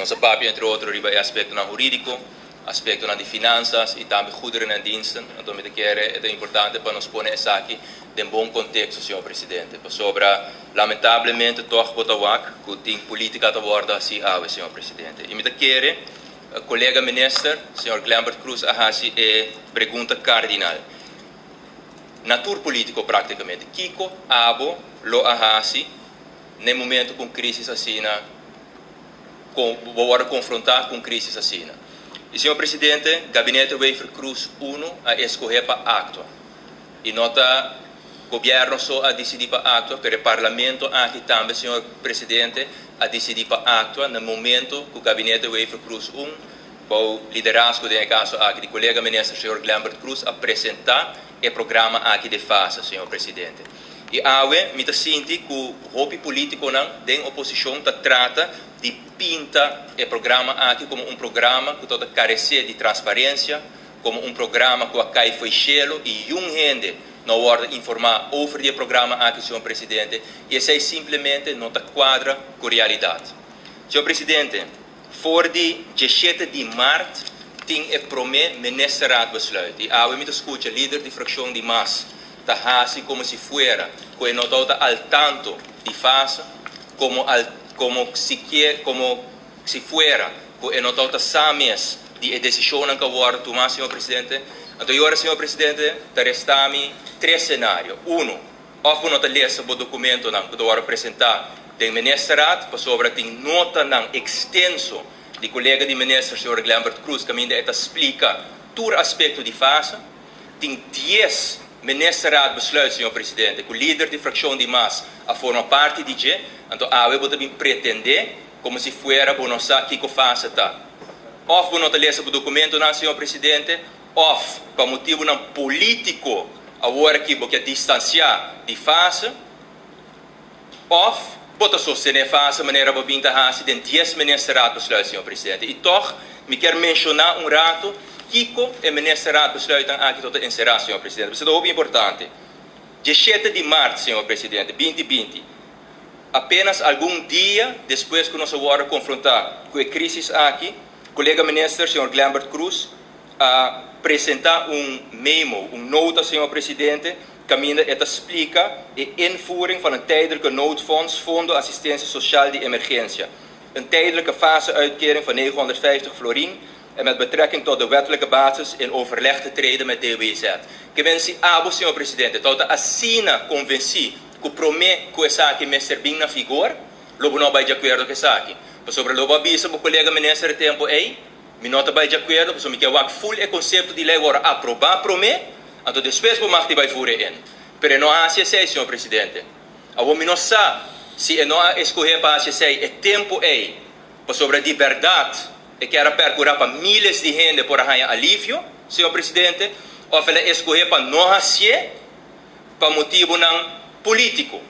Onze papia, entre outros, riba é aspecto jurídico, aspecto de finanças e também goederen en diensten. Então, me quero é importante para nós pôr isso aqui em bom contexto, senhor presidente. Sobre, lamentavelmente, toch botawak, que tem política de borda assim, senhor presidente. E me quero, colega ministro, senhor Glambert Cruz, ahasi é pergunta cardinal. Natur político, praticamente. Kiko, abo, lo ahasi, no momento com crise assim, vou confrontar com crise assim. E, senhor presidente, gabinete Wafer Cruz 1 a escolher para acto. E nota, governo só a decidir para acto, pero o parlamento aqui também, senhor presidente, a decidir para acto no momento que o gabinete Wafer Cruz 1, o liderazgo de caso aqui, de colega ministro, senhor Glambert Cruz, apresentar o programa aqui de fase, senhor presidente. E awe, me sinto que o roupa político da oposição trata de pinta o programa aqui como programa que toda carece de transparência, como programa que cai foi cheio e gente não pode informar sobre o programa aqui, senhor presidente, e isso é simplesmente não quadra com a realidade. Senhor presidente, for de 17 de março, tem o primeiro ministerado besluit. E awe me escuta, líder de fração de MAS, assim como se fuera, que não está al tanto de fase, como se fuera, que não está sames de decisão que vai tomar, senhor presidente. Então, agora, senhor presidente, restamos três cenários. Um, ou não lê o documento que vai apresentar do ministerado, sobre tem nota extenso de colega de ministro, senhor Glambert Cruz, que ainda explica todo aspecto de fase. Tem 10 ministerado besluit, senhor presidente, que o líder de fração de MAS a forma parte de G, então a web também pretender como se fuera bonosa que o faça tá. Ou não lê o documento, não, senhor presidente, ou para motivo não político, agora que porque distanciar de fase, ou bota sostener fase maneira para vir da de 10 ministerado besluit, senhor presidente. E toch, me quero mencionar rato Kiko e ministerado besluitam aqui tot encerrar, senhor presidente. Isso é muito importante. 17 de março, senhor presidente, 2020, apenas algum dia depois que nós vamos confrontar com a crise aqui, o colega ministro, senhor Glambert Cruz, apresentar memo, nota, senhor presidente, que ainda explica a invoering van een tijdelijke noodfonds, Fundo Assistência Social de Emergência. Een tijdelijke fase-uitkering van 950 florin en met betrekking tot de wettelijke basis in overleg te treden met DWZ. Que venci abo, senhor presidente, tot a assina convenci que promete que essa aqui me servir na figura, logo não vai de acordo com essa aqui. Sobre logo avisa o colega ministro de tempo aí, me nota vai de acordo, porque me quer o full é conceito de lei agora aprovar promete, então depois o marco vai furar em. Pero não há assim, senhor presidente. A homem não sabe se não escolher para assim é tempo aí, sobre a liberdade e quer percurar para milhares de gente por arranhar alívio, senhor presidente, ou ela escolher para não assim, para motivo não político.